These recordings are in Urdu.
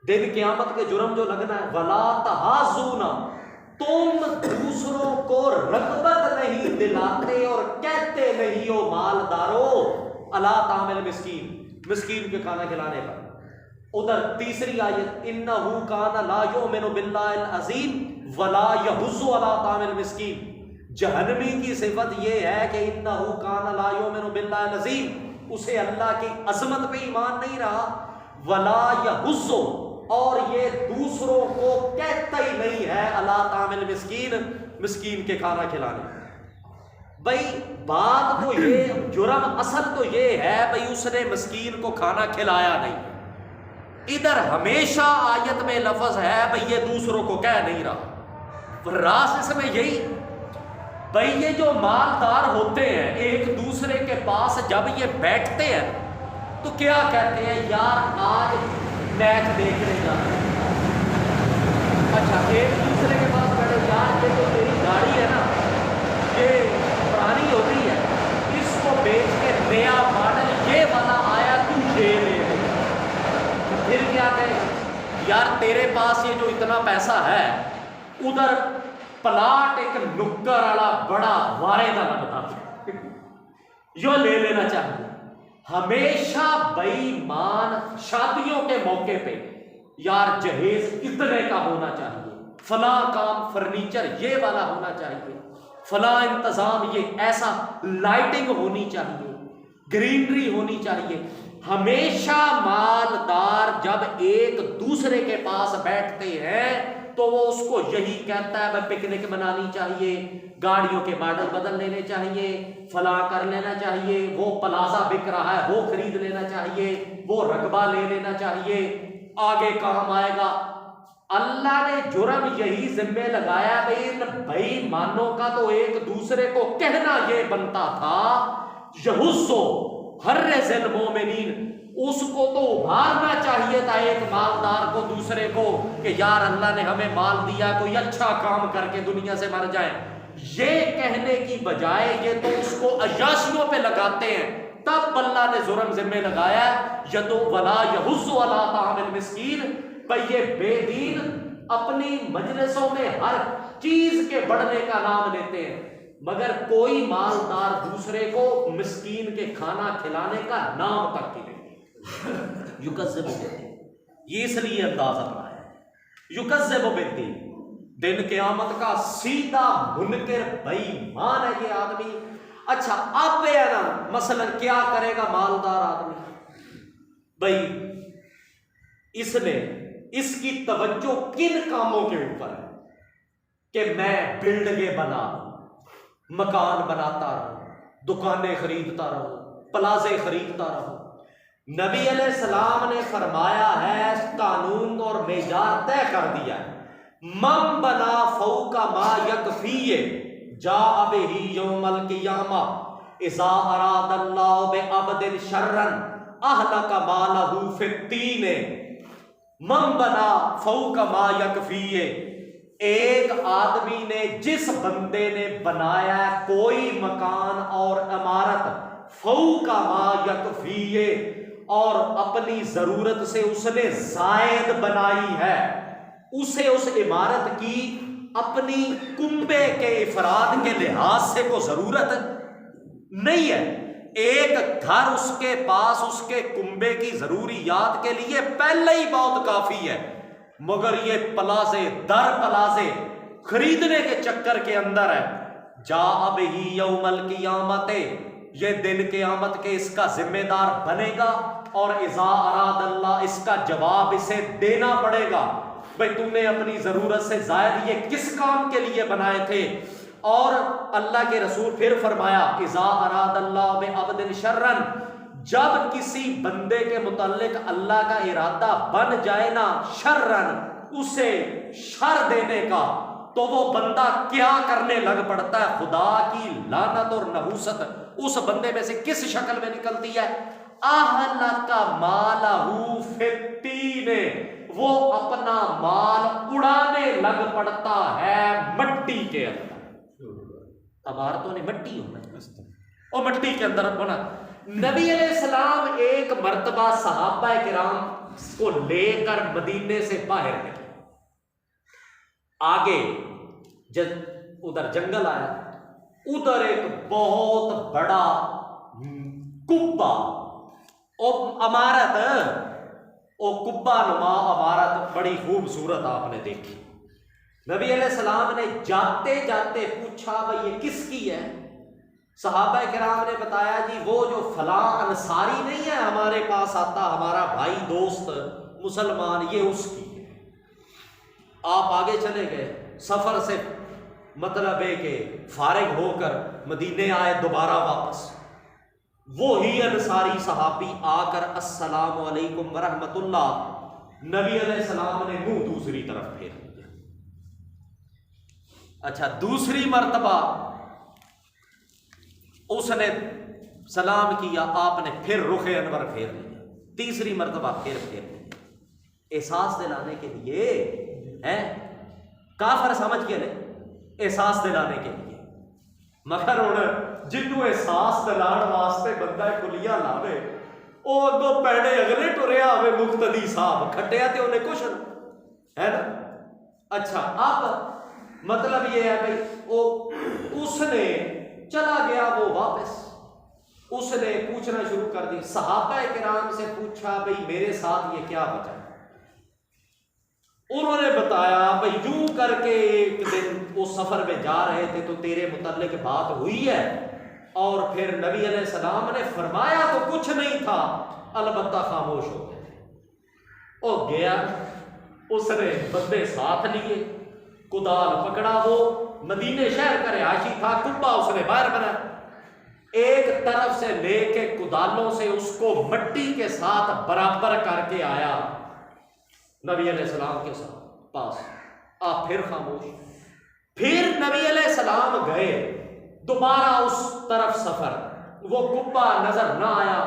دن قیامت کے جرم جو لگنا ہے، ولا تحاضون، تم دوسروں کو رغبت نہیں دلاتے اور کہتے نہیں ہو مالدارو الا طعام المسکین، مسکین کے کھانا کھلانے کا۔ ادھر تیسری آیت انہ کان لا یؤمن باللہ العظیم ولا یحض علی طعام المسکین، جہنمی کی صفت یہ ہے کہ انہ کان لا یؤمن باللہ العظیم، اسے اللہ کی عظمت پہ ایمان نہیں رہا، ولا یحض، اور یہ دوسروں کو کہتا ہی نہیں ہے علی طعام المسکین، مسکین کے کھانا کھلانے۔ بھئی بات تو یہ، جرم اصل تو یہ ہے بھئی اس نے مسکین کو کھانا کھلایا نہیں، ادھر ہمیشہ آیت میں لفظ ہے بھئی یہ دوسروں کو کہہ نہیں رہا۔ راز اس میں یہی بھئی یہ جو مالدار ہوتے ہیں ایک دوسرے کے پاس جب یہ بیٹھتے ہیں تو کیا کہتے ہیں، یار آج میچ دیکھنے جانا ہے۔ اچھا ایک دوسرے کے پاس بیٹھے، یار یہ جو تیری گاڑی ہے نا یہ پرانی ہو گئی ہے، اس کو بیچ کے نیا ماڈل یہ والا آیا تو یہ لے لے۔ پھر کیا کہے، یار تیرے پاس یہ جو اتنا پیسہ ہے، ادھر پلاٹ ایک نکر والا بڑا وارے نہ لگتا جو لے لینا چاہیے۔ ہمیشہ بے ایمان شادیوں کے موقع پہ یار جہیز اتنے کا ہونا چاہیے، فلاں کام فرنیچر یہ والا ہونا چاہیے، فلاں انتظام یہ ایسا، لائٹنگ ہونی چاہیے، گرینری ہونی چاہیے۔ ہمیشہ مالدار جب ایک دوسرے کے پاس بیٹھتے ہیں تو وہ اس کو یہی کہتا ہے بھائی پکنک منانی چاہیے، گاڑیوں کے ماڈل بدل لینے چاہیے، فلاں کر لینا چاہیے، وہ پلازا بک رہا ہے وہ خرید لینا چاہیے، وہ رقبہ لے لینا چاہیے، آگے کام آئے گا۔ اللہ نے جرم یہی ذمہ لگایا بھائی ان بے ایمانوں کا تو ایک دوسرے کو کہنا یہ بنتا تھا، یحضو حرز المومنین، اس کو تو ابھارنا چاہیے تھا ایک مالدار کو دوسرے کو کہ یار اللہ نے ہمیں مال دیا کوئی اچھا کام کر کے دنیا سے مر جائے، یہ کہنے کی بجائے یہ تو اس کو عیاشیوں پہ لگاتے ہیں۔ تب اللہ نے جرم ذمہ لگایا یدو ولا یحض علی طعام المسکین، بھئی یہ بے دین اپنی مجلسوں میں ہر چیز کے بڑھنے کا نام لیتے ہیں مگر کوئی مالدار دوسرے کو مسکین کے کھانا کھلانے کا نام تک ہی نہیں۔ یکذب بالدین، یہ اس لیے انداز اپنایا ہے، یکذب بالدین، دن قیامت کا سیدھا منکر بے ایمان ہے یہ آدمی۔ اچھا اب ہے نا مثلا کیا کرے گا مالدار آدمی، بھائی اس نے اس کی توجہ کن کاموں کے اوپر ہے کہ میں بلڈنگیں بنا مکان بناتا رہوں، دکانیں خریدتا رہوں، پلازے خریدتا رہوں۔ نبی علیہ السلام نے فرمایا ہے، قانون اور معیار طے کر دیا ہے، من بنا فوق ما یکفیہ جاء بہ یوم القیامہ اذا اراد اللہ بعبد شرا اہلک مالہ فی التین۔ من بنا فوق ما یکفیہ، ایک آدمی نے، جس بندے نے بنایا کوئی مکان اور عمارت فوق ما یکفیہ، اور اپنی ضرورت سے اس نے زائد بنائی ہے، اسے اس عمارت کی اپنی کنبے کے افراد کے لحاظ سے کوئی ضرورت نہیں ہے، ایک گھر اس کے پاس اس کے کنبے کی ضروریات کے لیے پہلے ہی بہت کافی ہے، مگر یہ پلازے در پلازے خریدنے کے چکر کے اندر ہے۔ جاء بہ یوم القیامت، یہ دن قیامت کے اس کا ذمہ دار بنے گا، اور اذا اراد اللہ، اس کا جواب اسے دینا پڑے گا، بھئی تو نے اپنی ضرورت سے زائد یہ کس کام کے لیے بنائے تھے۔ اور اللہ کے رسول پھر فرمایا اذا اراد اللہ بعبد شرا، جب کسی بندے کے متعلق اللہ کا ارادہ بن جائے نا شرن، اسے شر دینے کا، تو وہ بندہ کیا کرنے لگ پڑتا ہے، خدا کی لعنت اور نحوست اس بندے میں سے کس شکل میں نکلتی ہے، اہلک مالہ فی التین، وہ اپنا مال اڑانے لگ پڑتا ہے مٹی کے اندر۔ عمارتوں نے مٹی ہونا، اور مٹی کے اندر ہونا، نبی علیہ السلام ایک مرتبہ صحابہ کرام کو لے کر مدینے سے باہر نکلے. آگے ادھر جنگل آیا, ادھر ایک بہت بڑا کبا اور عمارت, او کبا نما عمارت بڑی خوبصورت آپ نے دیکھی. نبی علیہ السلام نے جاتے جاتے پوچھا بھئی یہ کس کی ہے؟ صحابہ کرام نے بتایا جی وہ جو فلاں انصاری نہیں ہے ہمارے پاس آتا, ہمارا بھائی دوست مسلمان, یہ اس کی ہے. آپ آگے چلے گئے, سفر سے مطلب ہے کہ فارغ ہو کر مدینے آئے دوبارہ واپس. وہی انصاری صحابی آ کر السلام علیکم ورحمۃ اللہ, نبی علیہ السلام نے منہ دوسری طرف پھیر دیا. اچھا دوسری مرتبہ اس نے سلام کیا, آپ نے پھر رخ انور پھیر لیا. تیسری مرتبہ پھیر لیا, احساس دلانے کے لیے کافر سمجھ کے لے, احساس دلانے کے لیے. مگر ہوں جنوں احساس دلان واسطے بندہ کلیہ لاوے, وہ اگوں پیڑے اگلے ٹریا ہوئے مقتدی صاحب کھٹیا تے انہیں کچھ ہے نا. اچھا اب مطلب یہ ہے بھائی وہ اس نے چلا گیا, وہ واپس اس نے پوچھنا شروع کر دی. صحابہ کرام سے پوچھا بھئی میرے ساتھ یہ کیا وجہ ہے؟ انہوں نے بتایا بھئی یوں کر کے ایک دن وہ سفر میں جا رہے تھے تو تیرے متعلق بات ہوئی ہے, اور پھر نبی علیہ السلام نے فرمایا تو کچھ نہیں تھا, البتہ خاموش ہو گئے. وہ گیا, اس نے بندے ساتھ لیے, کدال پکڑا, وہ مدینے شہر کا رہائشی تھا, کبا اس نے باہر بنا, ایک طرف سے لے کے کدالوں سے اس کو مٹی کے ساتھ برابر کر کے آیا نبی علیہ السلام کے ساتھ پاس. آپ پھر خاموش. پھر نبی علیہ السلام گئے دوبارہ اس طرف سفر, وہ کبا نظر نہ آیا,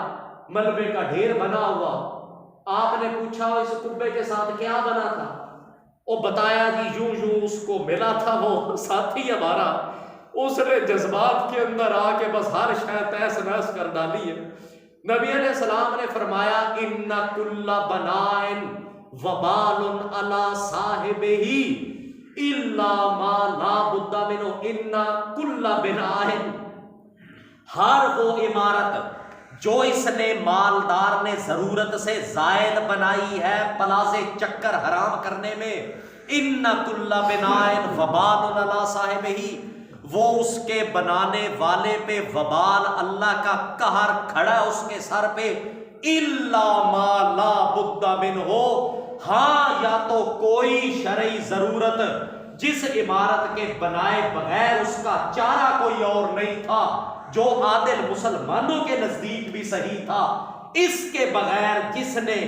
ملبے کا ڈھیر بنا ہوا. آپ نے پوچھا اس کبے کے ساتھ کیا بنا تھا؟ وہ بتایا جی یوں یوں اس کو ملا تھا وہ ساتھی ہمارا, اس نے جذبات کے اندر آ کے بس ہر شے تہس نہس کر ڈالی ہے. نبی علیہ السلام نے فرمایا ان کل بناء وبال علی صاحبہ الا ما لا بد منہ, ان کل بناء, ہر وہ عمارت جو اس نے مالدار نے ضرورت سے زائد بنائی ہے پلازے چکر حرام کرنے میں, ان کل بناء وبال علی صاحبہ, وہ اس کے بنانے والے پہ وبال اللہ کا قہر کھڑا اس کے سر پہ. الا ما لا بد منہ, ہاں یا تو کوئی شرعی ضرورت جس عمارت کے بنائے بغیر اس کا چارہ کوئی اور نہیں تھا, جو عادل مسلمانوں کے نزدیک بھی صحیح تھا, اس کے بغیر جس نے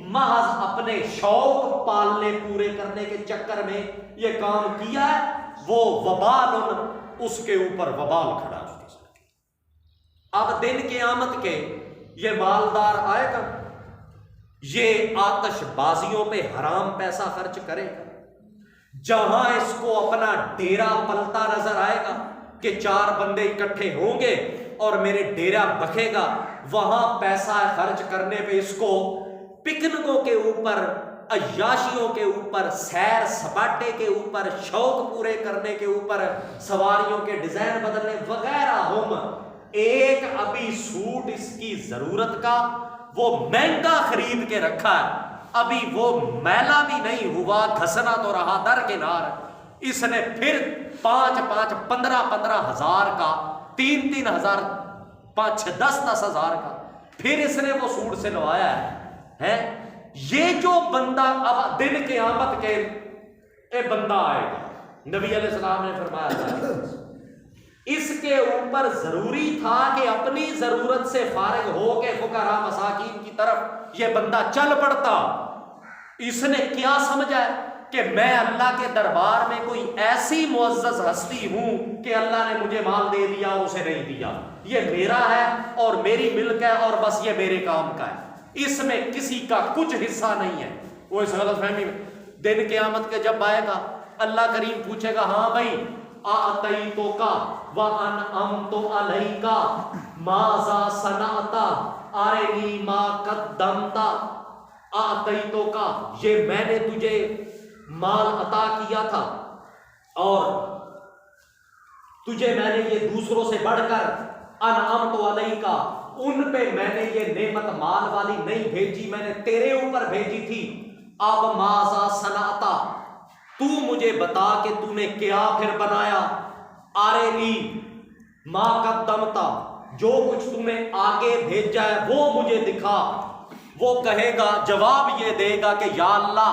محض اپنے شوق پالنے پورے کرنے کے چکر میں یہ کام کیا ہے, وہ وبال اس کے اوپر وبال کھڑا اس کے ساتھ. اب دن قیامت کے یہ مالدار آئے گا, یہ آتش بازیوں پہ حرام پیسہ خرچ کرے گا, جہاں اس کو اپنا ڈیرا پلتا نظر آئے گا کہ 4 بندے اکٹھے ہوں گے اور میرے ڈیرا بکھے گا, وہاں پیسہ خرچ کرنے پہ اس کو پکنکوں کے اوپر, عیاشیوں کے اوپر, سیر سپاٹے کے اوپر, شوق پورے کرنے کے اوپر, سواریوں کے ڈیزائن بدلنے وغیرہ ہم. ایک ابھی سوٹ اس کی ضرورت کا وہ مہنگا خرید کے رکھا ہے, ابھی وہ میلا بھی نہیں ہوا, گھسنا تو رہا درکنار. اس نے پھر 5 15 ہزار کا, 3 ہزار, 5 10 ہزار کا پھر اس نے وہ سوٹ سے لوایا ہے. یہ جو بندہ اب دن قیامت کے اے بندہ آئے گا, نبی علیہ السلام نے فرمایا تھا اس کے اوپر ضروری تھا کہ اپنی ضرورت سے فارغ ہو کے فقراء مساکین کی طرف یہ بندہ چل پڑتا. اس نے کیا سمجھا ہے کہ میں اللہ کے دربار میں کوئی ایسی معزز ہستی ہوں کہ اللہ نے مجھے مال دے دیا اور اسے نہیں دیا, یہ میرا ہے اور میری ملک ہے اور بس یہ میرے کام کا ہے, اس میں کسی کا کچھ حصہ نہیں ہے. وہ اس غلط فہمی میں دن قیامت کے جب آئے گا اللہ کریم پوچھے گا ہاں بھائی آتیتو کا وانعمت علیکا ماذا صنعت ارنی ما قدمت اعطیتک، یہ میں نے تجھے مال عطا کیا تھا اور تجھے میں نے یہ دوسروں سے بڑھ کر انعمت علیک، ان پہ میں نے یہ نعمت مال والی نہیں بھیجی، میں نے تیرے اوپر بھیجی تھی۔ اب ماذا صنعت، تو مجھے بتا کہ تو نے کیا پھر بنایا۔ ارنی ما قدمت، جو کچھ تو نے آگے بھیجا ہے وہ مجھے دکھا۔ وہ کہے گا، جواب یہ دے گا کہ یا اللہ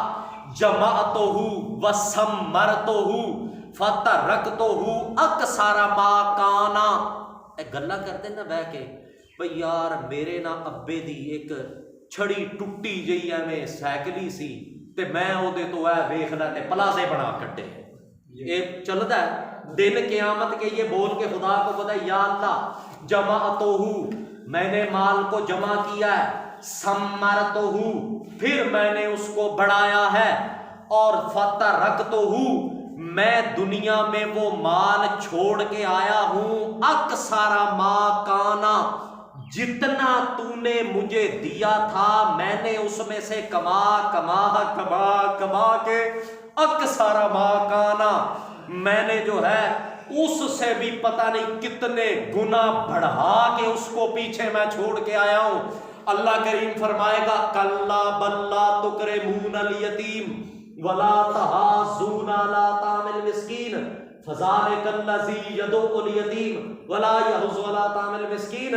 جمعتہ وثمرتہ فترکتہ اکثر ما کانا۔ گلا کرتے نا بہ کے بھئی یار میرے نا ابے دی ایک چھڑی ٹٹی جئی ایویں سائیکلی سی تے میں او دے تو اے ویکھ لے تے پلازے بنا کٹے۔ یہ چلدا ہے دن قیامت کے یہ بول کے خدا کو پتہ ہے، یا اللہ جمعتہ، میں نے مال کو جمع کیا ہے، ثمرتہ، پھر میں نے اس کو بڑھایا ہے، اور فترکتہ، میں دنیا میں وہ مال چھوڑ کے آیا ہوں، اکثر ما کانا، جتنا تو نے مجھے دیا تھا میں نے اس میں سے کما کے اکثر ما کانا، میں نے جو ہے اس سے بھی پتہ نہیں کتنے گنا بڑھا کے اس کو پیچھے میں چھوڑ کے آیا ہوں۔ اللہ کریم فرمائے گا کلا بل لا تکرمون الیتیم ولا تحاضون علی طعام المسکین فذلک الذی یدعو الیتیم ولا یحض علی طعام المسکین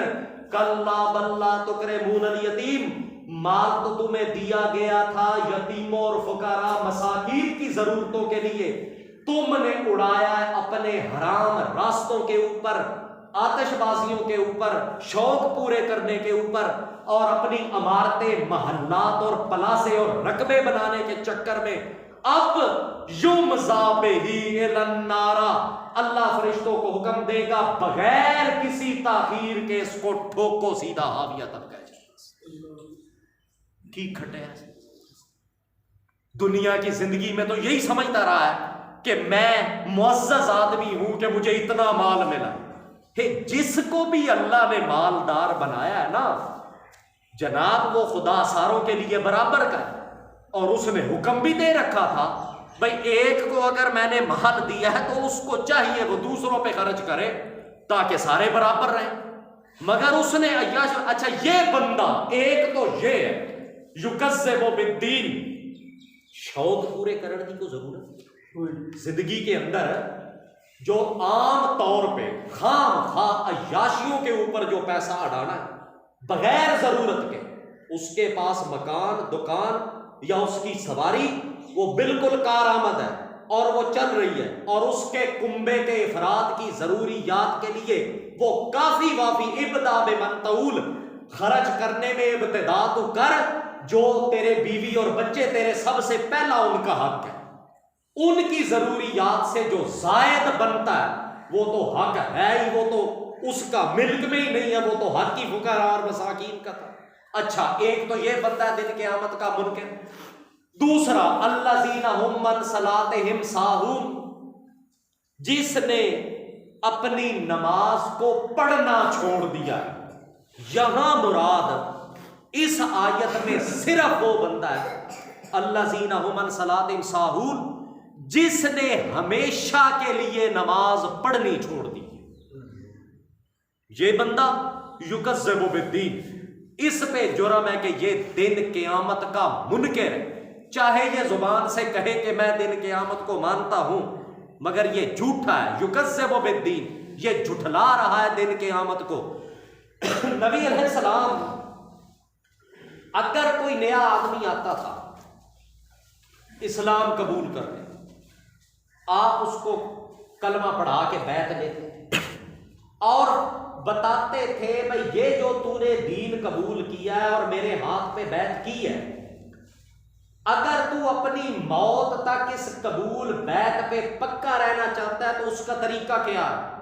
کلا بل لا تکرمون الیتیم، مال تو تمہیں دیا گیا تھا یتیموں اور فقراء مساکین کی ضرورتوں کے لیے، تم نے اڑایا ہے اپنے حرام راستوں کے اوپر، آتش بازیوں کے اوپر، شوق پورے کرنے کے اوپر، اور اپنی عمارتیں محلات اور پلاسے اور رقبے بنانے کے چکر میں۔ اب یمضی بہ الی النار، اللہ فرشتوں کو حکم دے گا بغیر کسی تاخیر کے اس کو ٹھوکو سیدھا حاویہ تک گئے۔ کی کھٹے ہیں دنیا کی زندگی میں تو یہی سمجھتا رہا ہے کہ میں معزز آدمی ہوں کہ مجھے اتنا مال ملا۔ جس کو بھی اللہ نے مالدار بنایا ہے نا جناب، وہ خدا ساروں کے لیے برابر کا ہے، اور اس نے حکم بھی دے رکھا تھا بھئی ایک کو اگر میں نے مال دیا ہے تو اس کو چاہیے وہ دوسروں پہ خرچ کرے تاکہ سارے برابر رہیں، مگر اس نے عیاش، اچھا یہ بندہ ایک تو یہ ہے یکذب بالدین، شوق پورے کرنے کی کو ضرورت زندگی کے اندر جو عام طور پہ خام خواہ عیاشیوں کے اوپر جو پیسہ اڑانا ہے بغیر ضرورت کے، اس کے پاس مکان دکان یا اس کی سواری وہ بالکل کارآمد ہے اور وہ چل رہی ہے، اور اس کے کنبے کے افراد کی ضروریات کے لیے وہ کافی وافی ابدا بمن تعول، خرچ کرنے میں ابتدا تو کر، جو تیرے بیوی اور بچے تیرے سب سے پہلا ان کا حق ہے، ان کی ضروریات سے جو زائد بنتا ہے وہ تو حق ہے ہی، وہ تو اس کا ملک میں ہی نہیں ہے، وہ تو حق ہی فقراء اور مساکین کا تھا۔ اچھا ایک تو یہ بندہ ہے دن قیامت کا منکر، دوسرا الذین هم من صلاتہم ساہون، جس نے اپنی نماز کو پڑھنا چھوڑ دیا ہے۔ یہاں مراد اس آیت میں صرف وہ بندہ ہے الذین هم من صلاتہم ساہون، جس نے ہمیشہ کے لیے نماز پڑھنی چھوڑ دی۔ یہ بندہ یکذب بالدین، اس پہ جرم ہے کہ یہ دن قیامت کا منکر ہے، چاہے یہ زبان سے کہے کہ میں دن قیامت کو مانتا ہوں مگر یہ جھوٹا ہے، یکذب بالدین، یہ جھٹلا رہا ہے دن قیامت کو۔ نبی علیہ السلام اگر کوئی نیا آدمی آتا تھا اسلام قبول کرنے، آپ اس کو کلمہ پڑھا کے بیعت لیتے تھے اور بتاتے تھے بھئی یہ جو تو نے دین قبول کیا ہے اور میرے ہاتھ پہ بیعت کی ہے، اگر تو اپنی موت تک اس قبول بیعت پہ پکا رہنا چاہتا ہے تو اس کا طریقہ کیا ہے؟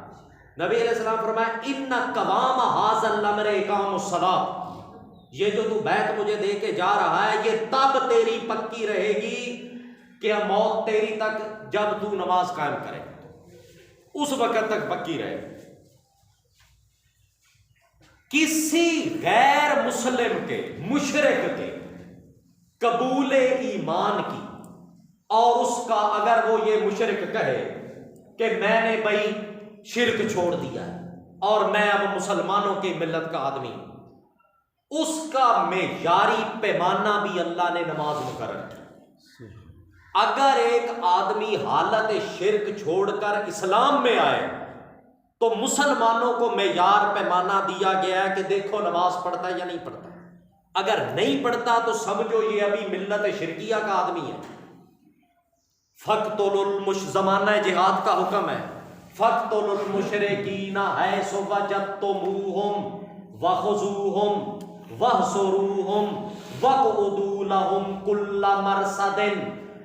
نبی علیہ السلام فرمایا ان قوام ھذا الامر اقام الصلاۃ، یہ جو تو بیعت مجھے دے کے جا رہا ہے یہ تب تیری پکی رہے گی کہ موت تیری تک، جب تو نماز قائم کرے اس وقت تک پکی رہے۔ کسی غیر مسلم کے، مشرک کے قبول ایمان کی، اور اس کا اگر وہ یہ مشرک کہے کہ میں نے بھائی شرک چھوڑ دیا ہے اور میں اب مسلمانوں کی ملت کا آدمی ہوں، اس کا معیاری پیمانہ بھی اللہ نے نماز مقرر کیا۔ اگر ایک آدمی حالت شرک چھوڑ کر اسلام میں آئے تو مسلمانوں کو معیار پیمانہ دیا گیا ہے کہ دیکھو نماز پڑھتا ہے یا نہیں پڑھتا۔ اگر نہیں پڑھتا تو سمجھو یہ ابھی ملت شرکیہ کا آدمی ہے۔ فَاقْتُلُوا زمانہ جہاد کا حکم ہے، فَاقْتُلُوا الْمُشْرِكِينَ حَيْثُ وَجَدتُّمُوهُمْ وَخُذُوهُمْ وَاحْصُرُوهُمْ وَاقْعُدُوا لَهُمْ كُلَّ مَرْصَدٍ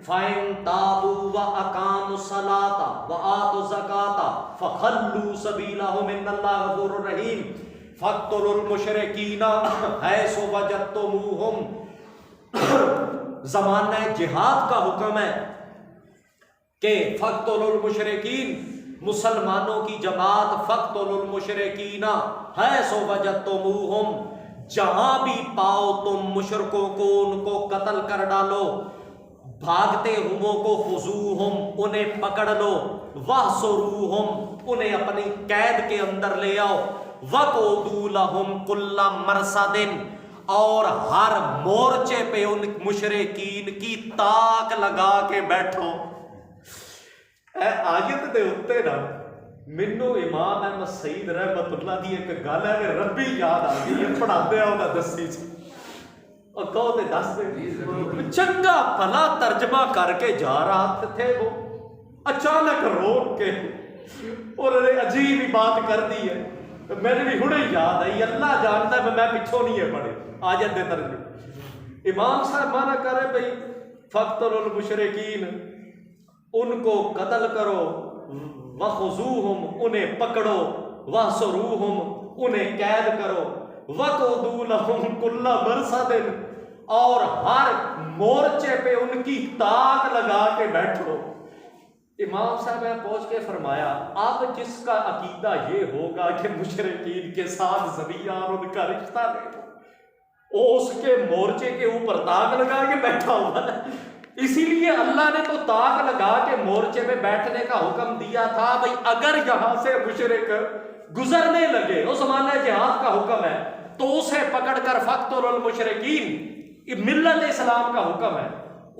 فَإِن تَابُوا وَأَقَامُوا الصَّلَاةَ وَآتُوا الزَّكَاةَ فَخَلُّوا سَبِيلَهُمْ إِنَّ اللَّهَ غَفُورٌ رَحِيمٌ۔ فَاقْتُلُوا الْمُشْرِكِينَ حَيْثُ وَجَدتُّمُوهُمْ زمانہ جہاد کا حکم ہے کہ فَاقْتُلُوا الْمُشْرِكِينَ، مسلمانوں کی جماعت فَاقْتُلُوا الْمُشْرِكِينَ حَيْثُ وَجَدتُّمُوهُمْ، جہاں بھی پاؤ تم مشرکوں کو ان کو قتل کر ڈالو، بھاگتے ہوئے کو خذوہم، انہیں پکڑ لو، واحصروہم، انہیں اپنی قید کے اندر لے آؤ، وقعدوا لہم کل مرصد، اور ہر مورچے پہ ان مشرکین کی تاک لگا کے بیٹھو۔ اے آیت دے اتے نا مینوں امام احمد سعید رحمت اللہ دی ایک گل ہے کہ ربی یاد آ گئی ہے، پڑھا دیا انہاں دسی سی اور کہو تے دس دے چنگا بھلا ترجمہ کر کے جا رہا تھے، وہ اچانک روک کے اور عجیب ہی بات کر دی ہے، میرے بھی ہنے یاد آئی، اللہ جانتا ہے میں پچھوں نہیں ہے پڑھے آیت دے ترجمے۔ امام صاحب مانا کرے بھئی فَاقْتُلُوا الْمُشْرِكِينَ، ان کو قتل کرو، وَخُذُوهُمْ، انہیں پکڑو، وَاحْصُرُوهُمْ، انہیں قید کرو، وَاقْعُدُوا لَهُمْ كُلَّ مَرْصَدٍ، اور ہر مورچے پہ ان کی تاک لگا کے بیٹھو۔ امام صاحب نے پہنچ کے فرمایا اب جس کا عقیدہ یہ ہوگا کہ مشرکین کے ساتھ زبیہ اور ان کا رشتہ نہیں، وہ اس کے مورچے کے اوپر تاک لگا کے بیٹھا ہوا ہے۔ اسی لیے اللہ نے تو تاک لگا کے مورچے میں بیٹھنے کا حکم دیا تھا بھئی اگر یہاں سے مشرک گزرنے لگے، اس زمانہ جہاد کا حکم ہے، تو اسے پکڑ کر فَاقْتُلُوا الْمُشْرِكِينَ، ملت اسلام کا حکم ہے،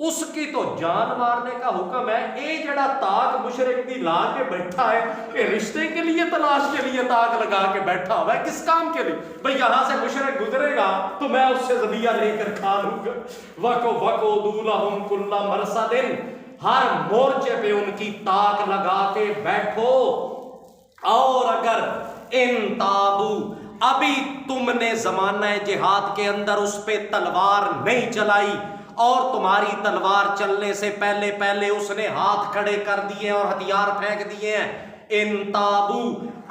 اس کی تو جان مارنے کا حکم ہے۔ اے جڑا تاک مشرک دی لا کے بیٹھا ہے، اے رشتے کے لیے تلاش کے لیے تاک لگا کے بیٹھا ہوا ہے، کس کام کے لیے؟ بھئی یہاں سے مشرک گزرے گا تو میں اس سے ذبیحہ لے کر کھا لوں گا۔ وَقُعُدُوا لَهُمْ كُلَّ مَرْصَدٍ، ہر مورچے پہ ان کی تاک لگا کے بیٹھو، اور اگر ان تابو، ابھی تم نے زمانہ جہاد کے اندر اس پہ تلوار نہیں چلائی اور تمہاری تلوار چلنے سے پہلے پہلے اس نے ہاتھ کھڑے کر دیے اور ہتھیار پھینک دیے ہیں، ان تابو،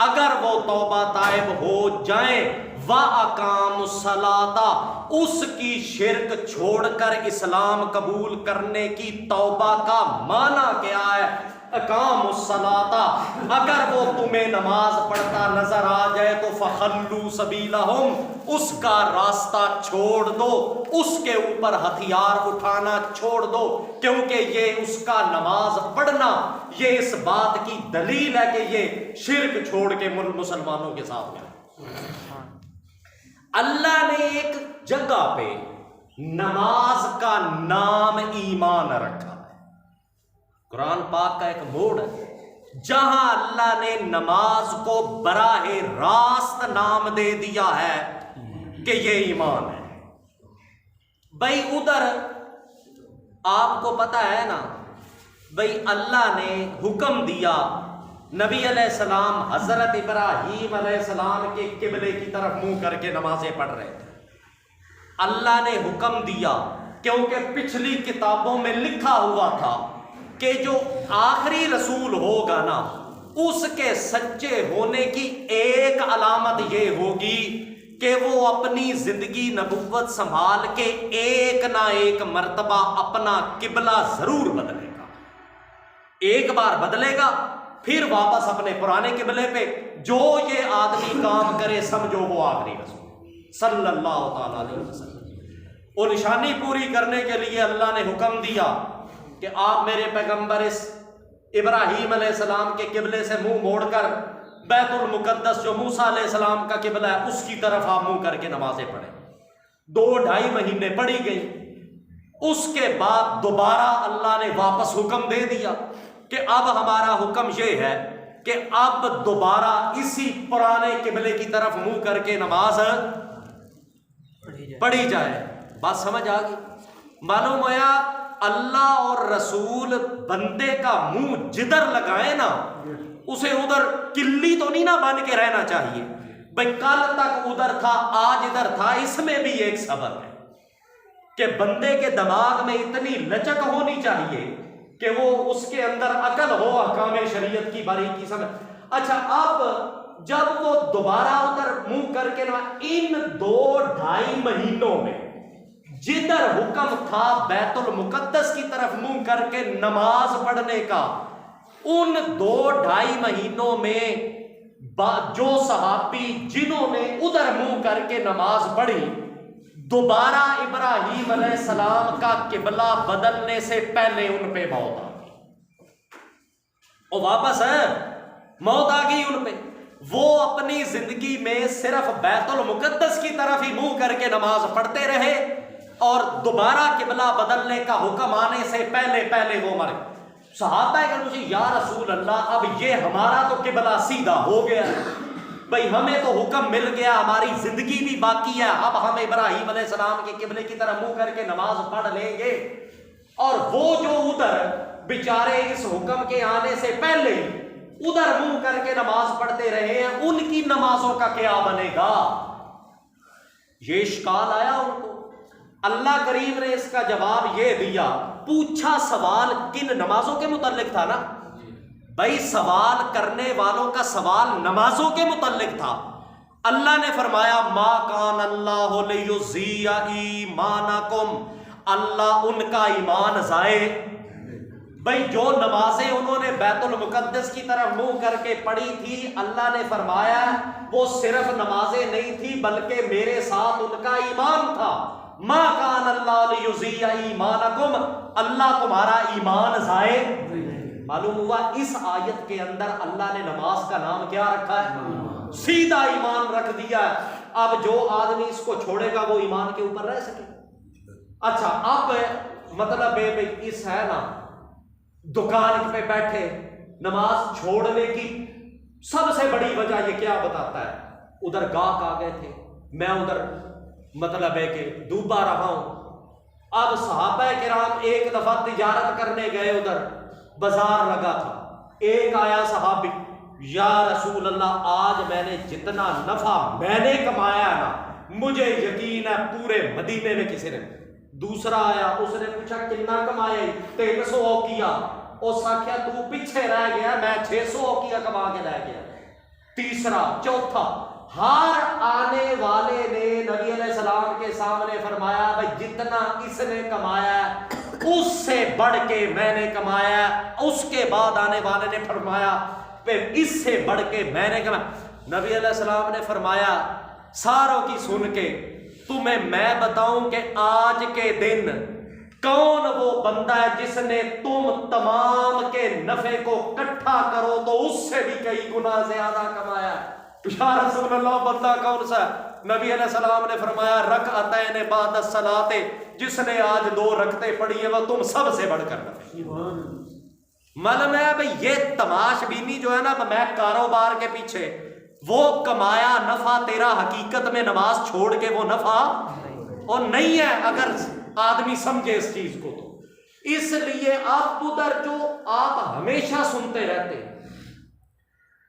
اگر وہ توبہ طائب ہو جائیں، وَأَقَامُوا الصَّلَاةَ، اس کی شرک چھوڑ کر اسلام قبول کرنے کی توبہ کا معنی کیا ہے؟ اقام الصلاۃ، اگر وہ تمہیں نماز پڑھتا نظر آ جائے تو فخلو سبیلہم، اس کا راستہ چھوڑ دو، اس کے اوپر ہتھیار اٹھانا چھوڑ دو، کیونکہ یہ اس کا نماز پڑھنا یہ اس بات کی دلیل ہے کہ یہ شرک چھوڑ کے مسلمانوں کے ساتھ ہے۔ اللہ نے ایک جگہ پہ نماز کا نام ایمان رکھا، قرآن پاک کا ایک موڑ ہے جہاں اللہ نے نماز کو براہ راست نام دے دیا ہے کہ یہ ایمان ہے۔ بھائی ادھر آپ کو پتا ہے نا، بھائی اللہ نے حکم دیا، نبی علیہ السلام حضرت ابراہیم علیہ السلام کے قبلے کی طرف منہ کر کے نمازیں پڑھ رہے تھے۔ اللہ نے حکم دیا کیونکہ پچھلی کتابوں میں لکھا ہوا تھا کہ جو آخری رسول ہوگا نا، اس کے سچے ہونے کی ایک علامت یہ ہوگی کہ وہ اپنی زندگی نبوت سنبھال کے ایک نہ ایک مرتبہ اپنا قبلہ ضرور بدلے گا۔ ایک بار بدلے گا پھر واپس اپنے پرانے قبلے پہ. جو یہ آدمی کام کرے سمجھو وہ آخری رسول صلی اللہ تعالیٰ علیہ وسلم. وہ نشانی پوری کرنے کے لیے اللہ نے حکم دیا کہ آپ میرے پیغمبر اس ابراہیم علیہ السلام کے قبلے سے منہ موڑ کر بیت المقدس جو موسیٰ علیہ السلام کا قبلہ ہے اس کی طرف آپ منہ کر کے نمازیں پڑھیں. 2-2.5 مہینے پڑھی گئی. اس کے بعد دوبارہ اللہ نے واپس حکم دے دیا کہ اب ہمارا حکم یہ ہے کہ اب دوبارہ اسی پرانے قبلے کی طرف منہ کر کے نماز پڑھی جائے. بات سمجھ آ گئی؟ معلوم ہوا اللہ اور رسول بندے کا منہ جدھر لگائے نا اسے ادھر کلی تو نہیں نہ بن کے رہنا چاہیے. بھائی کل تک ادھر تھا آج ادھر تھا. اس میں بھی ایک سبب ہے کہ بندے کے دماغ میں اتنی لچک ہونی چاہیے کہ وہ اس کے اندر عقل ہو احکام شریعت کی باریکی سمجھ. اچھا اب جب وہ دوبارہ ادھر منہ کر کے ان 2-2.5 مہینوں میں جدھر حکم تھا بیت المقدس کی طرف منہ کر کے نماز پڑھنے کا, ان 2-2.5 مہینوں میں جو صحابی جنہوں نے ادھر منہ کر کے نماز پڑھی دوبارہ ابراہیم علیہ السلام کا قبلہ بدلنے سے پہلے ان پہ موت آ گئی. اور واپس ہے موت آ گئی ان پہ. وہ اپنی زندگی میں صرف بیت المقدس کی طرف ہی منہ کر کے نماز پڑھتے رہے اور دوبارہ قبلہ بدلنے کا حکم آنے سے پہلے وہ مر گئے. صحابہ کہ مجھے یا رسول اللہ اب یہ ہمارا تو قبلہ سیدھا ہو گیا, بھئی ہمیں تو حکم مل گیا, ہماری زندگی بھی باقی ہے, اب ہم ابراہیم علیہ السلام کے قبلے کی طرف منہ کر کے نماز پڑھ لیں گے. اور وہ جو ادھر بیچارے اس حکم کے آنے سے پہلے ادھر منہ کر کے نماز پڑھتے رہے ہیں, ان کی نمازوں کا کیا بنے گا؟ یہ اشکال آیا ان کو. اللہ کریم نے اس کا جواب یہ دیا. پوچھا سوال کن نمازوں کے متعلق تھا نا بھائی, سوال کرنے والوں کا سوال نمازوں کے متعلق تھا. اللہ نے فرمایا ما کان اللہ لیضیع ایمانکم, اللہ ان کا ایمان ضائع. بھائی جو نمازیں انہوں نے بیت المقدس کی طرف منہ کر کے پڑھی تھی اللہ نے فرمایا وہ صرف نمازیں نہیں تھی بلکہ میرے ساتھ ان کا ایمان تھا. ما کان اللہ لیضیع ایمانکم, اللہ تمہارا ایمان ضائع. معلوم ہوا اس آیت کے اندر اللہ نے نماز کا نام کیا رکھا ہے؟ سیدھا ایمان رکھ دیا ہے. اب جو آدمی اس کو چھوڑے گا وہ ایمان کے اوپر رہ سکے. اچھا اب مطلب اس ہے نا دکان پہ بیٹھے نماز چھوڑنے کی سب سے بڑی وجہ یہ کیا بتاتا ہے؟ ادھر گاہک آ گئے تھے, میں ادھر مطلب ہے کہ ڈوبا رہا ہوں. اب صحابہ کرام ایک دفعہ تجارت کرنے گئے, ادھر بازار لگا تھا, ایک آیا صحابی, یا رسول اللہ آج میں نے جتنا نفع میں نے کمایا نا مجھے یقین ہے پورے مدینے میں کسی نے. دوسرا آیا, اس نے پوچھا کتنا کمایا؟ 300 اوقیہ. اس آخیا تو پیچھے رہ گیا, میں 600 اوقیہ کما کے لے گیا. تیسرا, چوتھا, ہر آنے والے نے نبی علیہ السلام کے سامنے فرمایا بھائی جتنا اس نے کمایا ہے اس سے بڑھ کے میں نے کمایا ہے. اس کے بعد آنے والے نے فرمایا پھر اس سے بڑھ کے میں نے کمایا. نبی علیہ السلام نے فرمایا ساروں کی سن کے تمہیں میں بتاؤں کہ آج کے دن کون وہ بندہ ہے جس نے تم تمام کے نفع کو اکٹھا کرو تو اس سے بھی کئی گنا زیادہ کمایا ہے. یا رسول اللہ بندہ کون سا ہے؟ نبی علیہ السلام نے فرمایا رکعتین بعد الصلاۃ, جس نے آج 2 رکعتیں پڑھی ہے وہ تم سب سے بڑھ کر معلوم ہے بھئی یہ تماش بینی جو ہے نا میں کاروبار کے پیچھے, وہ کمایا نفع تیرا حقیقت میں نماز چھوڑ کے وہ نفع اور نہیں ہے اگر آدمی سمجھے اس چیز کو. تو اس لیے آپ ادھر جو آپ ہمیشہ سنتے رہتے ہیں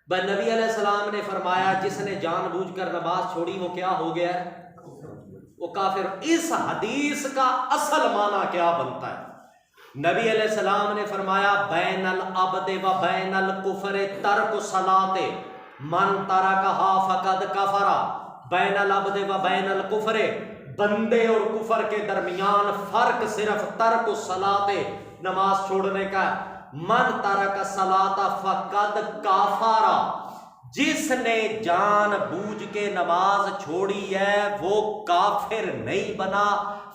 بھائی نبی علیہ السلام نے فرمایا جس نے جان بوجھ کر نماز چھوڑی وہ کیا ہو گیا ہے؟ وہ کافر. اس حدیث کا اصل معنی کیا بنتا ہے؟ نبی علیہ السلام نے فرمایا بین العبد و بین الکفر ترک الصلاۃ من ترکھا فقد کفر. بین العبد و بین الکفر, بندے اور کفر کے درمیان فرق صرف ترک الصلاۃ نماز چھوڑنے کا. من ترک الصلاۃ فقد کافر، جس نے جان بوجھ کے نماز چھوڑی ہے وہ کافر نہیں بنا،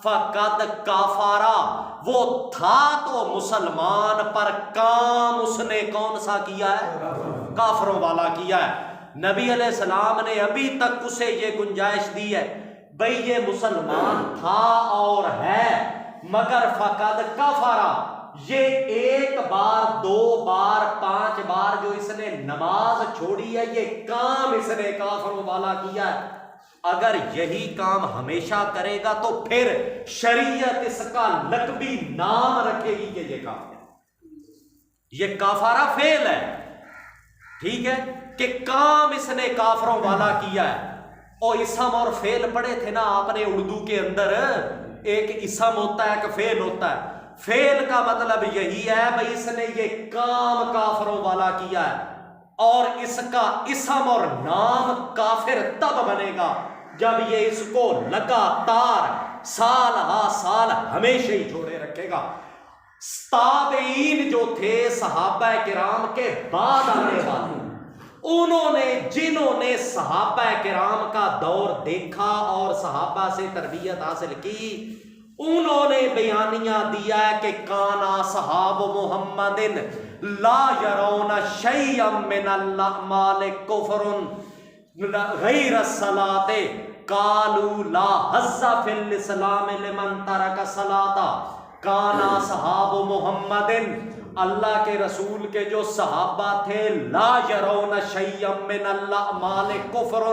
فقد کافارا، وہ تھا تو مسلمان پر کام اس نے کون سا کیا ہے؟ کافروں والا کیا ہے۔ نبی علیہ السلام نے ابھی تک اسے یہ گنجائش دی ہے بھئی یہ مسلمان تھا اور ہے، مگر فقد کافارا، یہ ایک بار، دو بار، 5 بار جو اس نے نماز چھوڑی ہے یہ کام اس نے کافروں والا کیا ہے۔ اگر یہی کام ہمیشہ کرے گا تو پھر شریعت اس کا لقبی نام رکھے گی کہ یہ کافر ہے، یہ کافارہ فعل ہے، ٹھیک ہے، کہ کام اس نے کافروں والا کیا ہے۔ اور اسم اور فعل پڑھے تھے نا آپ نے اردو کے اندر، ایک اسم ہوتا ہے ایک فعل ہوتا ہے۔ فعل کا مطلب یہی ہے بھئی اس نے یہ کام کافروں والا کیا ہے، اور اس کا اسم اور نام کافر تب بنے گا جب یہ اس کو لگاتار سال ہا سال ہمیشہ ہی چھوڑے رکھے گا۔ تابعین جو تھے صحابہ کرام کے بعد آنے والے، انہوں نے جنہوں نے صحابہ کرام کا دور دیکھا اور صحابہ سے تربیت حاصل کی، انہوں نے بیانیہ دیا ہے کہ کانا صحاب محمد لا یرون شیئا من الاعمال کفر غیر الصلاۃ قالوا لا حظ فی الاسلام لمن ترک الصلاۃ۔ کانا صحاب محمد، اللہ کے رسول کے جو صحابہ تھے، لا یرون شیئا من الاعمال کفر،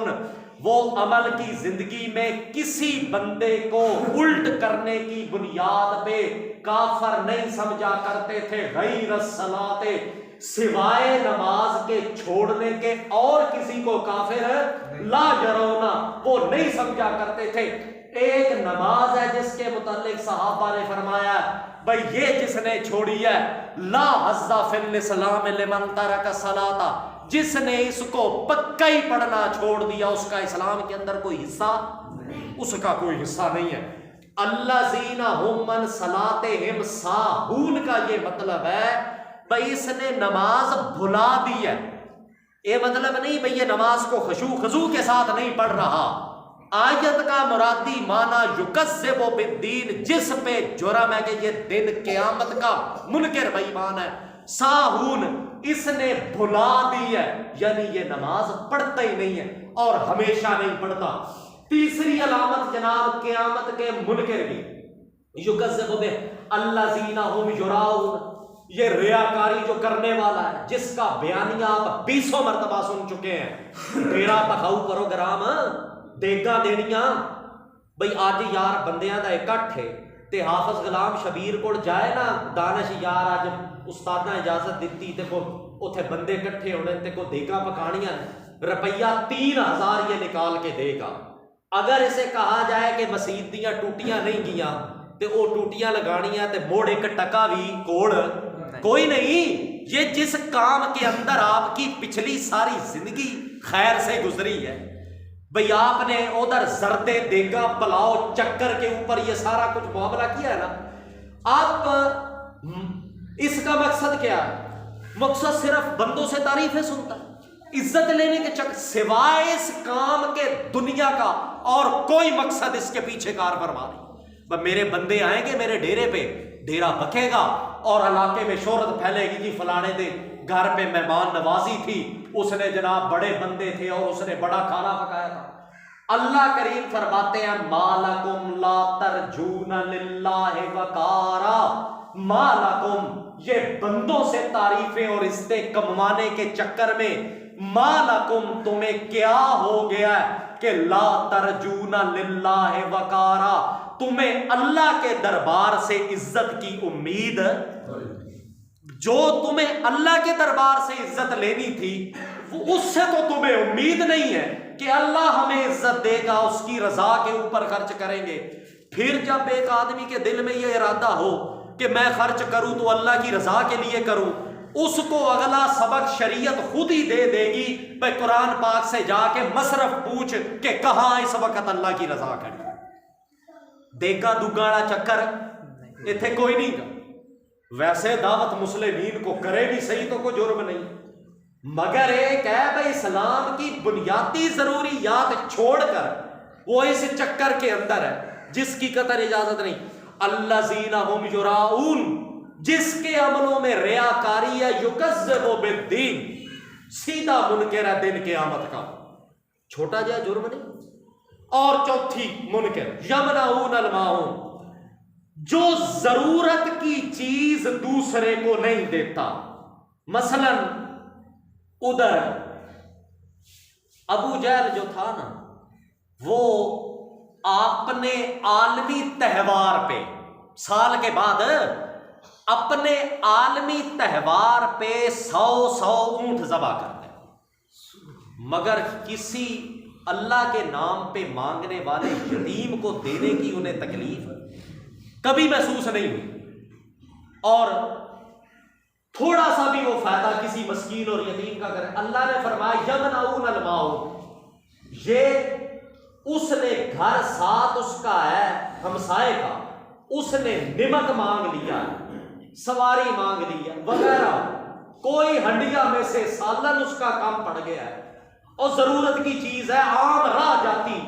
وہ عمل کی زندگی میں کسی بندے کو الٹ کرنے کی بنیاد پہ کافر نہیں سمجھا کرتے تھے، غیر الصلاۃ، سوائے نماز کے چھوڑنے کے اور کسی کو کافر لا یرونا، وہ نہیں سمجھا کرتے تھے۔ ایک نماز ہے جس کے متعلق صحابہ نے فرمایا بھئی یہ جس نے چھوڑی ہے، لا حظ فی الاسلام لمن ترک الصلاۃ، جس نے اس کو پکا ہی پڑھنا چھوڑ دیا اس کا اسلام کے اندر کوئی حصہ، اس کا کوئی حصہ نہیں ہے۔ الذین ھم عن صلاتہم ساہون کا یہ مطلب ہے بھئی اس نے نماز بھلا دی ہے۔ یہ مطلب نہیں بھئی یہ نماز کو خشوع خضوع کے ساتھ نہیں پڑھ رہا۔ آیت کا مرادی معنی یکذب بالدین، جس پہ جرم ہے کہ یہ دن قیامت کا منکر بے ایمان ہے۔ ساہون، اس نے بھلا دی ہے، یعنی یہ نماز پڑھتا ہی نہیں ہے اور ہمیشہ نہیں پڑھتا۔ تیسری علامت جناب قیامت کے منکر کی، یکذب بہ الذین ھم یراؤن، یہ ریاکاری جو کرنے والا ہے، جس کا بیانیہ آپ 20 مرتبہ سن چکے ہیں۔ ڈیرا پکھاؤ پروگرام دیگاں دینیاں، بھئی آج یار بندیاں دا اکٹھ ہے تے حافظ غلام شبیر کوڑ جائے نا، دانش یار آج استاد نے اجازت دیتی تے کو اتھے بندے اکٹھے ہونے تے کو دیگاں پکانیاں، روپیہ 3000 یہ نکال کے دے گا۔ اگر اسے کہا جائے کہ مسجد دیاں ٹوٹیاں نہیں گیاں تے وہ ٹوٹیاں لگانیاں تے موڑ ایک ٹکا بھی کوڑ کوئی نہیں۔ یہ جس کام کے اندر آپ کی پچھلی ساری زندگی خیر سے گزری ہے، بھئی آپ نے ادھر زردے دیگا پلاؤ چکر کے اوپر یہ سارا کچھ معاملہ کیا ہے نا، آپ اس کا مقصد کیا ہے؟ مقصد صرف بندوں سے تعریفیں سنتا ہے، عزت لینے کے چکر، سوائے اس کام کے دنیا کا اور کوئی مقصد اس کے پیچھے کار فرما نہیں۔ میرے بندے آئیں گے میرے ڈیرے پہ، ڈیرا بکے گا اور علاقے میں شہرت پھیلے گی، جی فلانے دے گھر پہ مہمان نوازی تھی، اس نے جناب بڑے بندے تھے اور اس نے بڑا کھانا پکایا تھا۔ اللہ کریم فرماتے ہیں مالکم لا ترجون للہ وقارا، مالکم، یہ بندوں سے تعریفیں اور عزتیں کموانے کے چکر میں، مالکم، تمہیں کیا ہو گیا ہے کہ لا ترجون للہ وقارا، تمہیں اللہ کے دربار سے عزت کی امید، جو تمہیں اللہ کے دربار سے عزت لینی تھی اس سے تو تمہیں امید نہیں ہے کہ اللہ ہمیں عزت دے گا، اس کی رضا کے اوپر خرچ کریں گے۔ پھر جب ایک آدمی کے دل میں یہ ارادہ ہو کہ میں خرچ کروں تو اللہ کی رضا کے لیے کروں، اس کو اگلا سبق شریعت خود ہی دے دے گی، بھائی قرآن پاک سے جا کے مصرف پوچھ کہ کہاں اس وقت اللہ کی رضا کری۔ دیکھا دگاڑا چکر ایتھے کوئی نہیں گا، ویسے دعوت مسلمین کو کرے بھی صحیح تو کوئی جرم نہیں، مگر ایک ہے بھائی اسلام کی بنیادی ضروریات چھوڑ کر وہ اس چکر کے اندر ہے جس کی قطر اجازت نہیں۔ الذین هم یراؤون، جس کے عملوں میں ریاکاری ہے، یکذب بالدین، سیدھا منکر ہے دن قیامت کا، چھوٹا جا جرم نہیں۔ اور چوتھی منکر یمنعون الماعون، جو ضرورت کی چیز دوسرے کو نہیں دیتا۔ مثلا ادھر ابو جہل جو تھا نا، وہ اپنے عالمی تہوار پہ سال کے بعد اپنے عالمی تہوار پہ 100 اونٹ ذبح کرتے، مگر کسی اللہ کے نام پہ مانگنے والے یتیم کو دینے کی انہیں تکلیف کبھی محسوس نہیں ہوئی، اور تھوڑا سا بھی وہ فائدہ کسی مسکین اور یتیم کا کرے۔ اللہ نے فرمایا یمنعون الماعون، یہ اس نے گھر ساتھ اس کا ہے ہمسائے کا، اس نے نمک مانگ لیا، سواری مانگ لی ہے وغیرہ، کوئی ہنڈیا میں سے سالن اس کا کام پڑ گیا ہے اور ضرورت کی چیز ہے عام راہ جاتی،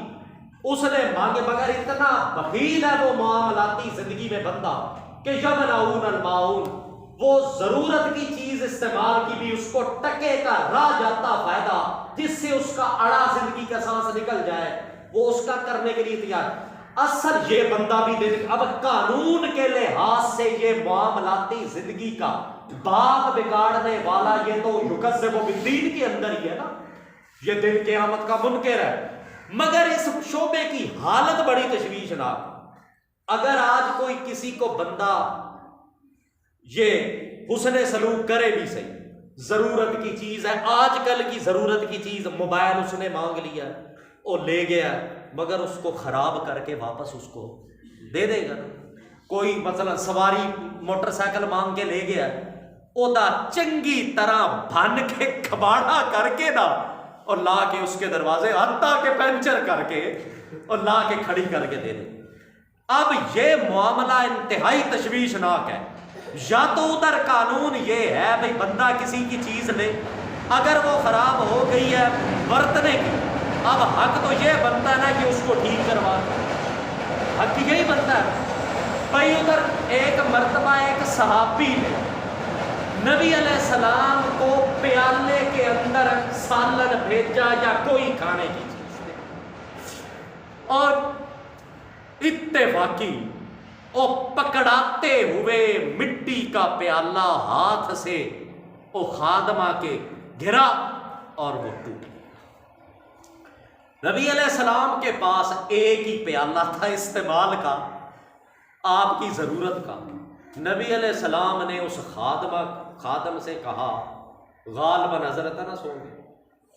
اس نے مانگے، مگر اتنا بخیل ہے وہ معاملاتی زندگی میں بندہ کہ یمنعون الماعون، وہ ضرورت کی چیز استعمال کی بھی اس کو ٹکے کا راہ جاتا فائدہ جس سے اس کا اڑا زندگی کا سانس نکل جائے وہ اس کا کرنے کے لیے تیار۔ اثر یہ بندہ بھی دے دے، اب قانون کے لحاظ سے یہ معاملاتی زندگی کا باب بگاڑنے والا یہ تو یکذب بالدین کے اندر ہی ہے نا، یہ دن قیامت کا منکر ہے۔ مگر اس شعبے کی حالت بڑی تشویشناک، اگر آج کوئی کسی کو بندہ یہ حسن سلوک کرے بھی صحیح، ضرورت کی چیز ہے، آج کل کی ضرورت کی چیز موبائل اس نے مانگ لیا وہ لے گیا، مگر اس کو خراب کر کے واپس اس کو دے دے گا نا۔ کوئی مثلا سواری موٹر سائیکل مانگ کے لے گیا، اودا چنگی طرح بھن کے کباڑا کر کے نا اور لا کے اس کے دروازے حتیٰ کہ پینچر کر کے اور لا کے کھڑی کر کے دے دے۔ اب یہ معاملہ انتہائی تشویشناک ہے۔ یا تو ادھر قانون یہ ہے بھئی بندہ کسی کی چیز لے، اگر وہ خراب ہو گئی ہے برتنے کی، اب حق تو یہ بنتا ہے نا کہ اس کو ٹھیک کروا، حق یہی بنتا ہے بھائی۔ ادھر ایک مرتبہ ایک صحابی نے نبی علیہ السلام کو پیالے کے اندر سالن بھیجا یا کوئی کھانے کی چیز دے، اور اتفاقی وہ پکڑاتے ہوئے مٹی کا پیالہ ہاتھ سے وہ خادمہ کے گرا اور وہ ٹوٹ گیا۔ نبی علیہ السلام کے پاس ایک ہی پیالہ تھا استعمال کا، آپ کی ضرورت کا۔ نبی علیہ السلام نے اس خادم سے کہا غالباً حضرت نہ سو گے،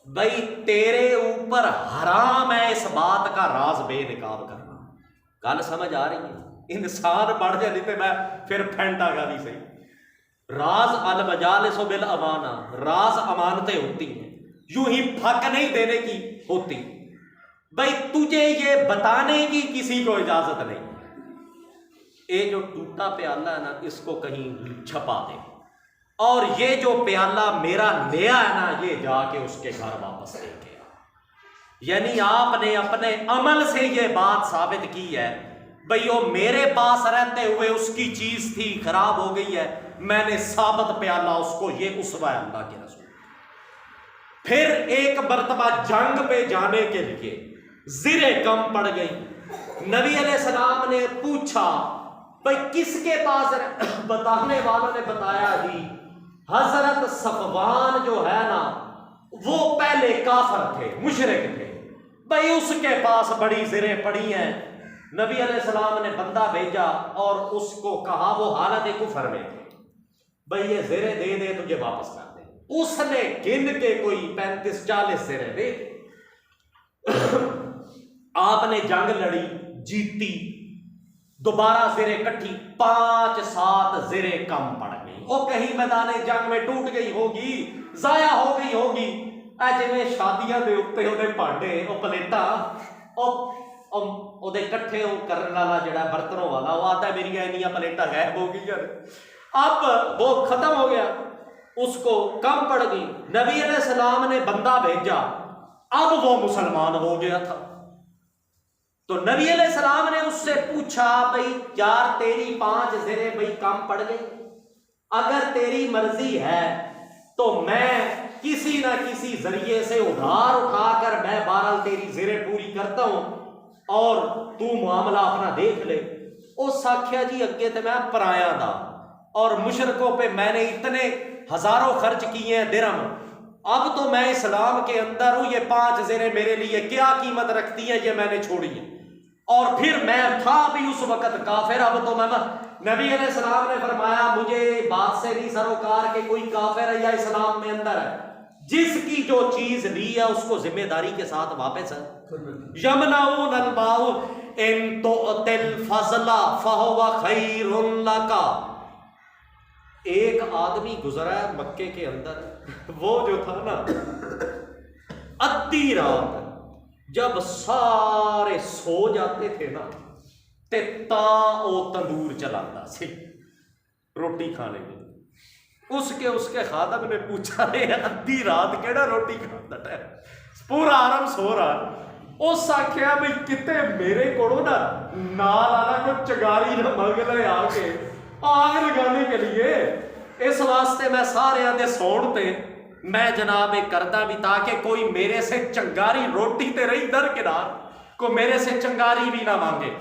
بھائی تیرے اوپر حرام ہے اس بات کا راز بے نقاب کرنا۔ گل سمجھ آ رہی ہے؟ انسان بڑھ جائے نہیں تو میں پھر پھینٹا گا نہیں صحیح۔ راز المجالس بالامانہ، راز امانتیں ہوتی ہیں، یوں ہی پھک نہیں دینے کی ہوتی، بھائی تجھے یہ بتانے کی کسی کو اجازت نہیں۔ یہ جو ٹوٹا پیالہ ہے نا اس کو کہیں چھپا دے، اور یہ جو پیالہ میرا نیا ہے نا یہ جا کے اس کے گھر واپس لے کے آ۔ یعنی آپ نے اپنے عمل سے یہ بات ثابت کی ہے بھئی وہ میرے پاس رہتے ہوئے اس کی چیز تھی خراب ہو گئی ہے، میں نے ثابت پیالہ اس کو، یہ اسوہ ہے اللہ کے رسول۔ پھر ایک مرتبہ جنگ پہ جانے کے لیے زریں کم پڑ گئی، نبی علیہ السلام نے پوچھا بھئی کس کے پاس بتانے والوں نے بتایا جی حضرت صفوان جو ہے نا وہ پہلے کافر تھے، مشرک تھے، بھئی اس کے پاس بڑی زریں پڑی ہیں۔ نبی علیہ السلام نے بندہ بھیجا اور اس کو کہا، وہ حالت کفر میں تھے، بھئی یہ زریں دے دے تجھے واپس کر دے۔ اس نے گن کے کوئی 35-40 زریں دے۔ آپ نے جنگ لڑی، جیتی، دوبارہ زریں کٹھی، 5-7 زریں کم پڑ گئی، وہ کہیں میدان جنگ میں ٹوٹ گئی ہوگی، ضائع ہو گئی ہوگی۔ جویں شادیاں دے اوپر وہ بھانڈے وہ پلیٹاں وہ کٹھے وہ کرنے والا جڑا برتنوں والا وہ آتا ہے میری اینیاں پلیٹاں غائب ہو گئی، اب وہ ختم ہو گیا، اس کو کم پڑ گئی، نبی علیہ السلام نے بندہ بھیجا، اب وہ مسلمان ہو گیا تھا۔ تو نبی علیہ السلام نے اس سے پوچھا بھئی یار تیری 5 زریں بھئی کم پڑ گئی، اگر تیری مرضی ہے تو میں کسی نہ کسی ذریعے سے ادھار اٹھا کر میں بہرحال تیری زریں پوری کرتا ہوں اور تو معاملہ اپنا دیکھ لے۔ اس آکھیا جی اگے تے میں پرایا دا اور مشرکوں پہ میں نے اتنے ہزاروں خرچ کیے ہیں درہم، اب تو میں اسلام کے اندر ہوں، یہ 5 زریں میرے لیے کیا قیمت رکھتی ہیں، یہ میں نے چھوڑی ہے، اور پھر میں تھا بھی اس وقت کافر، اب تو میں نبی علیہ السلام نے فرمایا مجھے بات سے نہیں سروکار کہ کوئی کافر ہے یا اسلام میں اندر ہے، جس کی جو چیز لی ہے اس کو ذمہ داری کے ساتھ واپس ہے۔ یمنعون الماء ان تؤت الفضل فهو خیر لک۔ ایک آدمی گزرا ہے مکے کے اندر، وہ جو تھا نا ادھی رات جب سارے سو جاتے تھے نا تے تاں او تندور چلاتا سی روٹی کھانے میں، اس کے خادم نے پوچھا ادھی رات کیڑا روٹی کھاتا ہے، پورا عرب سو رہا، اس آکھیا بھئی کتے میرے کوڑو نا نال آنا کو چگاری نہ منگ لے آ کے آگ لگانے کے لیے، اس واسطے میں سارے آدھے سوڑ تے میں جناب کردہ بھی تاکہ کوئی میرے سے چنگاری روٹی تے رہی درکنار، کوئی میرے سے چنگاری بھی نہ مانگے۔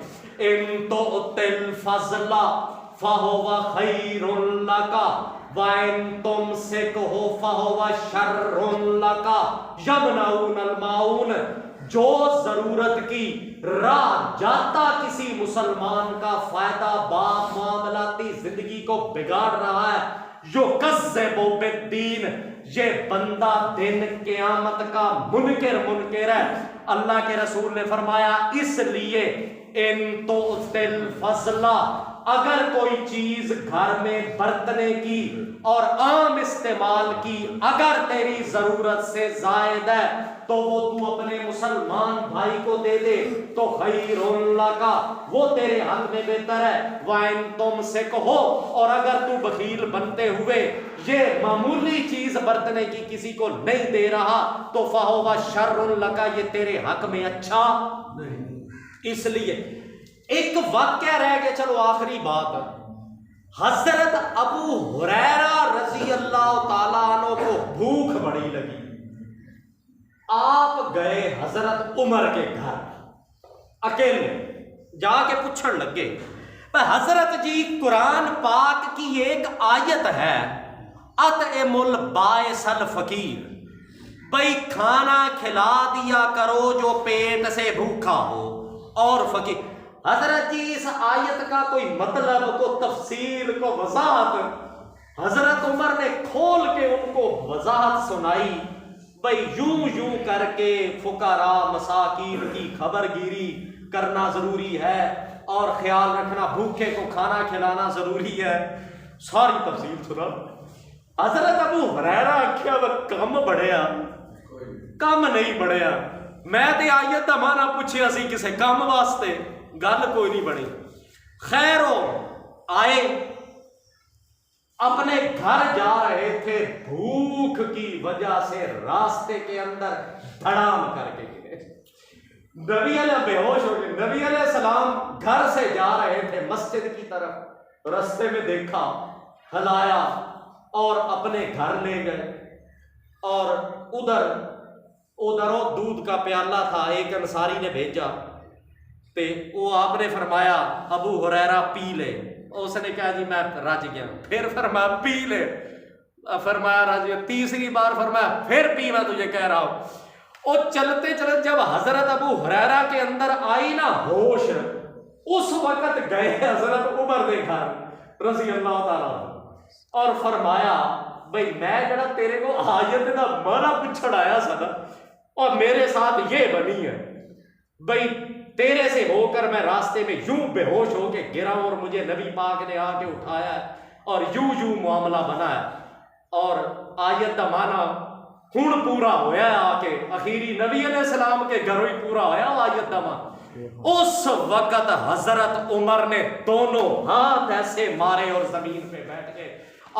ان تؤت الفضل فهو خیر لک وَإِن تُمْسِكْهُ فَهُوَ شَرٌّ لَكَ یمنعون الماعون۔ جو ضرورت کی راہ جاتا کسی مسلمان کا فائدہ باپ معاملاتی زندگی کو بگاڑ رہا ہے، یکذب بالدین، یہ بندہ دن قیامت کا منکر ہے۔ اللہ کے رسول نے فرمایا اس لیے ان تؤت الفضل، اگر کوئی چیز گھر میں برتنے کی اور عام استعمال کی اگر تیری ضرورت سے زائد ہے تو وہ تو اپنے مسلمان بھائی کو دے دے تو خیر لک، وہ تیرے حق میں بہتر ہے۔ وَإِن تُمْسِكْهُ، اور اگر تو بخیل بنتے ہوئے یہ معمولی چیز برتنے کی کسی کو نہیں دے رہا تو فَهُوَ شَرٌّ لَكَ، یہ تیرے حق میں اچھا نہیں۔ اس لیے ایک واقعہ رہ گیا، چلو آخری بات، حضرت ابو ہریرہ رضی اللہ تعالیٰ عنہ کو بھوک بڑی لگی، آپ گئے حضرت عمر کے گھر اکیلے، جا کے پوچھن لگے حضرت جی قرآن پاک کی ایک آیت ہے اطعم البائس الفقیر، بھئی کھانا کھلا دیا کرو جو پیٹ سے بھوکا ہو اور فقیر۔ حضرت جی اس آیت کا کوئی مطلب کو تفسیر کو وضاحت حضرت عمر نے کھول کے ان کو وضاحت سنائی، بھئی یوں کر کے فقراء مساکین کی خبر گیری کرنا ضروری ہے اور خیال رکھنا بھوکے کو کھانا کھلانا ضروری ہے، ساری تفصیل سنا۔ حضرت ابو ہریرہ آکھیا وہ کم بڑھیا، کم نہیں بڑھیا، میں تے آیت دا معنی پوچھیا سی کسے کم واسطے، گل کوئی نہیں بنی۔ خیر آئے اپنے گھر جا رہے تھے، بھوک کی وجہ سے راستے کے اندر دھڑام کر کے گئے، نبی علیہ بے ہوش ہو گئے۔ نبی علیہ السلام گھر سے جا رہے تھے مسجد کی طرف، راستے میں دیکھا، ہلایا اور اپنے گھر لے گئے، اور ادھر دودھ کا پیالہ تھا، ایک انصاری نے بھیجا تے وہ آپ نے فرمایا ابو ہریرہ پی لے، اس نے کہا جی میں رج گیا، پھر فرمایا پی لے، فرمایا رج گیا، تیسری بار فرمایا پھر پی، میں تجھے کہہ رہا ہوں۔ اور چلتے چلتے جب حضرت ابو ہریرہ کے اندر آئی نا ہوش، اس وقت گئے حضرت عمر دے گھر رضی اللہ تعالیٰ اور فرمایا بھئی میں جڑا تیرے کو آیت دا معنی پوچھڑ آیا سا نا اور میرے ساتھ یہ بنی ہے، بھئی تیرے سے ہو کر میں راستے میں یوں بے ہوش ہو کے گرا اور مجھے نبی پاک نے آ کے اٹھایا ہے اور یوں معاملہ بنا ہے، اور آیت دا معنی ہن پورا ہویا ہے، آ کے اخیری نبی علیہ السلام کے گھروں ہی پورا ہویا آیت دا معنی۔ اس وقت حضرت عمر نے دونوں ہاتھ ایسے مارے اور زمین پہ بیٹھ گئے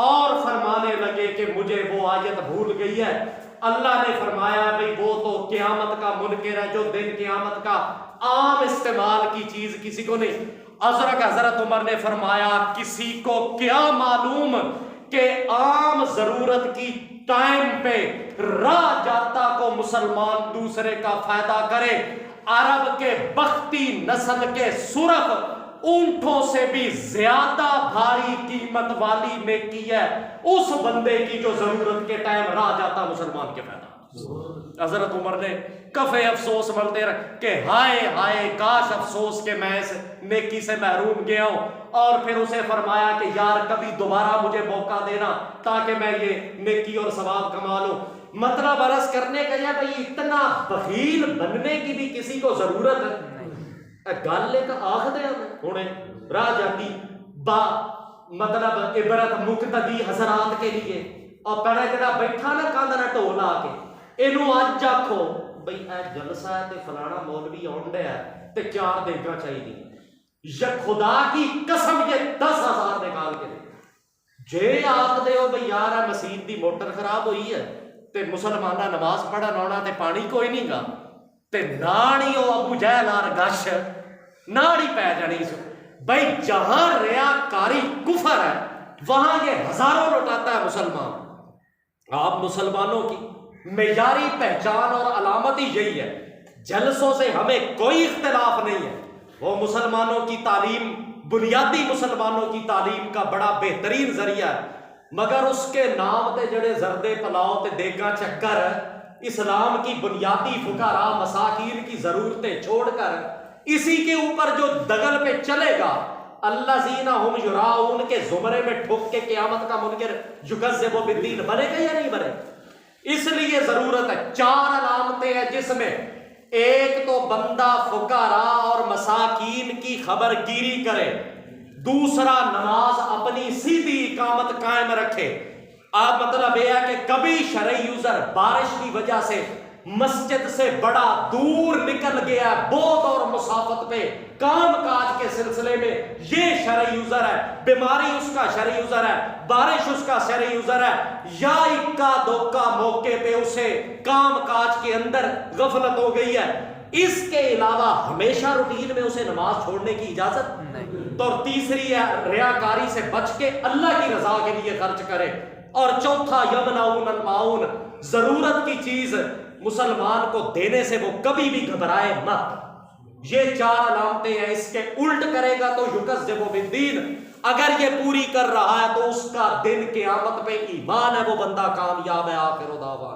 اور فرمانے لگے کہ مجھے وہ آیت بھول گئی ہے. اللہ نے فرمایا بھئی وہ تو قیامت کا منکر ہے جو دن قیامت کا عام استعمال کی چیز کسی کو نہیں. حضرت عمر نے فرمایا کسی کو کیا معلوم کہ عام ضرورت کی ٹائم پہ راہ جاتا کو مسلمان دوسرے کا فائدہ کرے. عرب کے بختی نسل کے سرخ اونٹوں سے بھی زیادہ بھاری قیمت والی نیکی ہے اس بندے کی جو ضرورت کے ٹائم راہ جاتا مسلمان کے فائدہ. حضرت عمر نے کفے افسوس ملتے رہے کہ ہائے ہائے کاش افسوس کہ میں اس نیکی سے محروم گیا ہوں. اور پھر اسے فرمایا کہ یار کبھی دوبارہ مجھے موقع دینا تاکہ میں یہ نیکی اور ثواب کما لوں. مطلب عرض کرنے کا یہ بھئی اتنا بخیل بننے کی بھی کسی کو ضرورت ہے. گل ایک آخ دے ہونے راہ جاتی با مطلب عبرت مقتدی حضرات کے لیے اور پہلے جڑا بیٹھا نہ کاندنا ٹول آ کے اینو اج آکھو بھئی اے جلسہ ہے تے فلانا مولوی آنڈے ہے تے 4 دیگاں چاہیے یا خدا کی قسم یہ 10,000 نکال کے دے. جے آخ دے ہو بھئی یار ہے مسجد دی موٹر خراب ہوئی ہے تے مسلمانہ نماز پڑھن آنا تے پانی کوئی نہیں گا تے ناڑی او ابو جہل آر گش ناڑی پہ جانی سو. بھئی جہاں ریاکاری کفر ہے وہاں یہ ہزاروں لوٹاتا ہے مسلمان. آپ مسلمانوں کی معیاری پہچان اور علامت ہی یہی ہے. جلسوں سے ہمیں کوئی اختلاف نہیں ہے. وہ مسلمانوں کی تعلیم بنیادی مسلمانوں کی تعلیم کا بڑا بہترین ذریعہ ہے مگر اس کے نام تے جڑے زردے پلاؤ تے دیگاں چکر اسلام کی بنیادی فقراء مساکین کی ضرورتیں چھوڑ کر اسی کے اوپر جو دگل پہ چلے گا الذین ہم یراؤن کے زمرے میں ٹھوک کے قیامت کا منکر یکذب بالدین بنے گا یا نہیں بنے. اس لیے ضرورت ہے 4 علامتیں ہیں جس میں ایک تو بندہ فقراء اور مساکین کی خبر گیری کرے, دوسرا نماز اپنی سیدھی اقامت قائم رکھے. اب مطلب یہ ہے کہ کبھی شرعی عذر بارش کی وجہ سے مسجد سے بڑا دور نکل گیا بودھ اور مسافت پہ کام کاج کے سلسلے میں یہ شرعی عذر ہے, بیماری اس کا شرعی عذر ہے, بارش اس کا شرعی عذر ہے, یا اکا دوکا موقع پہ اسے کام کاج کے اندر غفلت ہو گئی ہے. اس کے علاوہ ہمیشہ روٹین میں اسے نماز چھوڑنے کی اجازت نہیں. تو تیسری ہے ریاکاری سے بچ کے اللہ کی رضا کے لیے خرچ کرے. اور چوتھا یمنعون الماعون, ضرورت کی چیز مسلمان کو دینے سے وہ کبھی بھی گھبرائے مت. یہ 4 علامتیں ہیں. اس کے الٹ کرے گا تو یکذب بالدین. اگر یہ پوری کر رہا ہے تو اس کا دن قیامت پہ ایمان ہے, وہ بندہ کامیاب ہے. آخر دعوانا